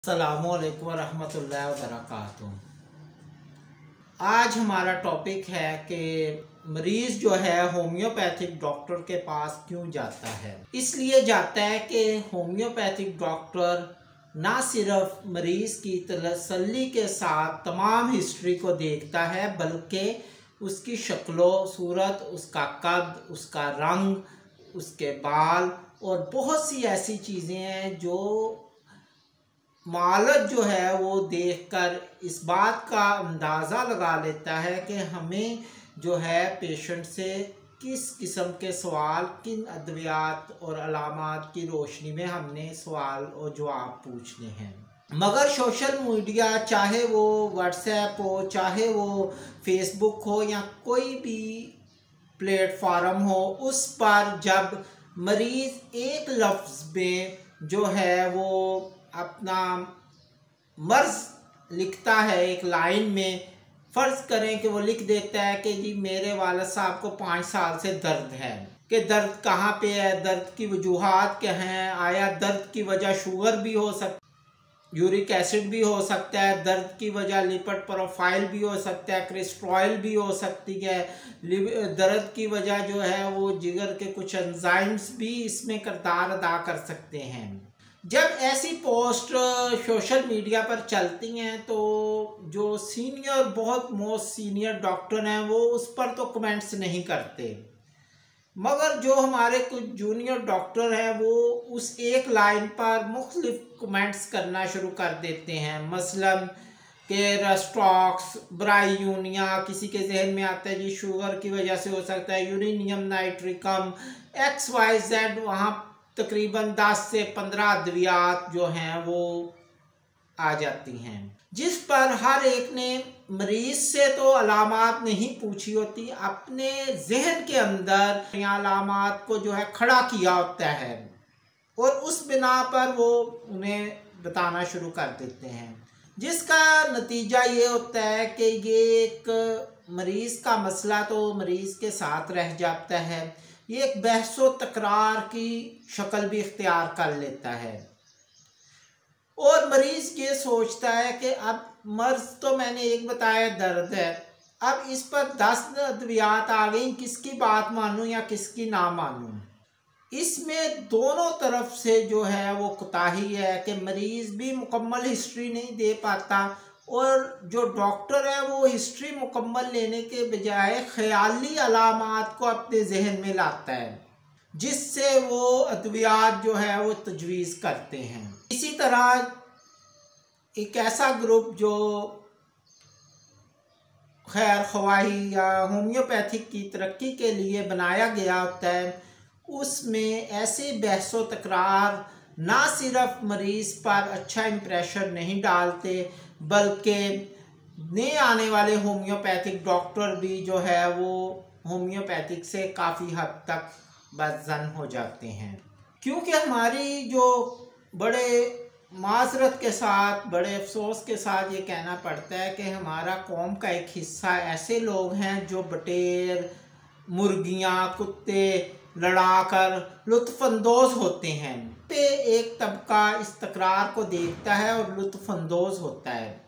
अस्सलामुअलैकुम वरहमतुल्लाहि वबरकातुहू। आज हमारा टॉपिक है कि मरीज़ जो है होम्योपैथिक डॉक्टर के पास क्यों जाता है। इसलिए जाता है कि होम्योपैथिक डॉक्टर ना सिर्फ मरीज़ की तसल्ली के साथ तमाम हिस्ट्री को देखता है, बल्कि उसकी शक्लो सूरत, उसका कद, उसका रंग, उसके बाल और बहुत सी ऐसी चीज़ें हैं जो मालक जो है वो देखकर इस बात का अंदाज़ा लगा लेता है कि हमें जो है पेशेंट से किस किस्म के सवाल, किन अद्वियात और अलामात की रोशनी में हमने सवाल और जवाब पूछने हैं। मगर सोशल मीडिया, चाहे वो व्हाट्सएप हो, चाहे वो फेसबुक हो या कोई भी प्लेटफार्म हो, उस पर जब मरीज़ एक लफ्ज़ में जो है वो अपना मर्ज़ लिखता है, एक लाइन में फ़र्ज़ करें कि वो लिख देता है कि जी मेरे वालिद साहब को 5 साल से दर्द है, कि दर्द कहाँ पे है, दर्द की वजूहात क्या हैं, आया दर्द की वजह शुगर भी हो सकती, यूरिक एसिड भी हो सकता है, दर्द की वजह लिपिड प्रोफाइल भी हो सकता है, कोलेस्ट्रॉल भी हो सकती है, दर्द की वजह जो है वो जिगर के कुछ एंजाइम्स भी इसमें किरदार अदा कर सकते हैं। जब ऐसी पोस्ट सोशल मीडिया पर चलती हैं तो जो सीनियर, बहुत मोस्ट सीनियर डॉक्टर हैं वो उस पर तो कमेंट्स नहीं करते, मगर जो हमारे कुछ जूनियर डॉक्टर हैं वो उस एक लाइन पर मुख्तलिफ कमेंट्स करना शुरू कर देते हैं। मसलन के रस्टॉक्स, ब्रायूनिया, किसी के जहन में आता है जी शुगर की वजह से हो सकता है, यूरेनियम नाइट्रिकम, XYZ, वहाँ तकरीबन 10 से 15 अद्वियात जो हैं वो आ जाती हैं, जिस पर हर एक ने मरीज से तो अलामात नहीं पूछी होती, अपने जहन के अंदर अलामात को जो है खड़ा किया होता है और उस बिना पर वो उन्हें बताना शुरू कर देते हैं, जिसका नतीजा ये होता है कि ये एक मरीज़ का मसला तो मरीज़ के साथ रह जाता है, ये एक बहसो तकरार की शक्ल भी इख्तियार कर लेता है और मरीज़ ये सोचता है कि अब मर्ज़ तो मैंने एक बताया दर्द है, अब इस पर 10 अद्वियात आ गई, किसकी बात मानूं या किसकी ना मानूं। इसमें दोनों तरफ से जो है वो कोताही है कि मरीज़ भी मुकम्मल हिस्ट्री नहीं दे पाता और जो डॉक्टर है वो हिस्ट्री मुकम्मल लेने के बजाय ख्याली अलामात को अपने जहन में लाता है, जिससे वो अद्वियात जो है वो तजवीज़ करते हैं। इसी तरह एक ऐसा ग्रुप जो खैर ख्वाही या होम्योपैथिक की तरक्की के लिए बनाया गया होता है, उसमें ऐसे बहसो तकरार ना सिर्फ मरीज़ पर अच्छा इम्प्रेशन नहीं डालते, बल्कि नए आने वाले होम्योपैथिक डॉक्टर भी जो है वो होम्योपैथिक से काफ़ी हद तक बदज़न हो जाते हैं। क्योंकि हमारी जो बड़े माजरत के साथ, बड़े अफसोस के साथ ये कहना पड़ता है कि हमारा कौम का एक हिस्सा ऐसे लोग हैं जो बटेर, मुर्गियाँ, कुत्ते लड़ाकर लुत्फ़अंदोज़ होते हैं। पे एक तबका इस तकरार को देखता है और लुत्फ़अंदोज़ होता है,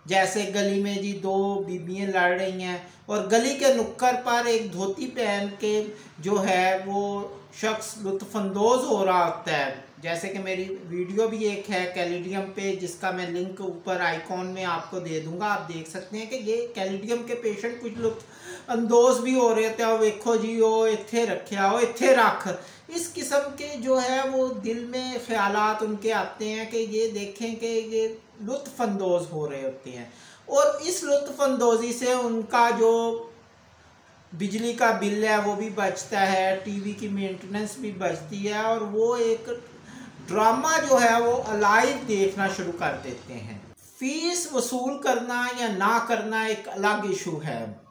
जैसे गली में जी 2 बीबियाँ लड़ रही हैं और गली के नुक्कड़ पर एक धोती पहन के जो है वो शख्स लुत्फ़अंदोज़ हो रहा होता है। जैसे कि मेरी वीडियो भी एक है कैलिडियम पे, जिसका मैं लिंक ऊपर आइकॉन में आपको दे दूंगा, आप देख सकते हैं कि ये कैलिडियम के पेशेंट कुछ लुत्फ़अंदोज़ भी हो रहे थे, वेखो जी वो इत्थे रखा, वो इत्थे रख, इस किस्म के जो है वो दिल में ख्यालात उनके आते हैं कि ये देखें कि ये लुत्फ़अंदोज़ हो रहे होते हैं और इस लुत्फ़अंदोज़ी से उनका जो बिजली का बिल है वो भी बचता है, टीवी की मेंटेनेंस भी बचती है और वो एक ड्रामा जो है वो लाइव देखना शुरू कर देते हैं। फीस वसूल करना या ना करना एक अलग इशू है,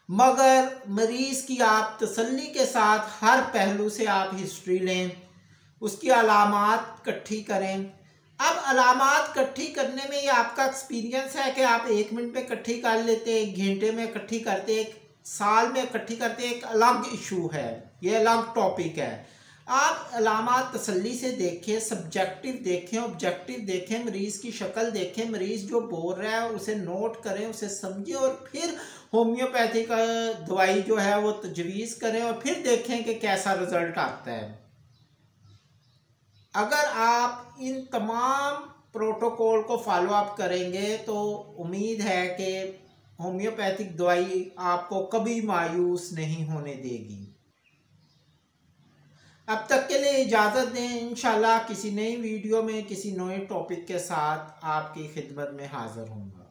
मगर मरीज़ की आप तसल्ली के साथ हर पहलू से आप हिस्ट्री लें, उसकी अलामात इकट्ठी करें। अब अलामात इकट्ठी करने में ये आपका एक्सपीरियंस है कि आप 1 मिनट में इकट्ठी कर लेते, 1 घंटे में इकट्ठी करते, 1 साल में इकट्ठी करते, एक अलग इशू है, ये अलग टॉपिक है। आप अलामात तसल्ली से देखें, सब्जेक्टिव देखें, ऑब्जेक्टिव देखें, मरीज़ की शक्ल देखें, मरीज़ जो बोल रहा है उसे नोट करें, उसे समझें और फिर होम्योपैथी का दवाई जो है वो तजवीज़ करें और फिर देखें कि कैसा रिज़ल्ट आता है। अगर आप इन तमाम प्रोटोकॉल को फॉलो अप करेंगे तो उम्मीद है कि होम्योपैथिक दवाई आपको कभी मायूस नहीं होने देगी। अब तक के लिए इजाज़त दें, इंशाल्लाह किसी नई वीडियो में किसी नए टॉपिक के साथ आपकी खिदमत में हाज़िर होऊंगा।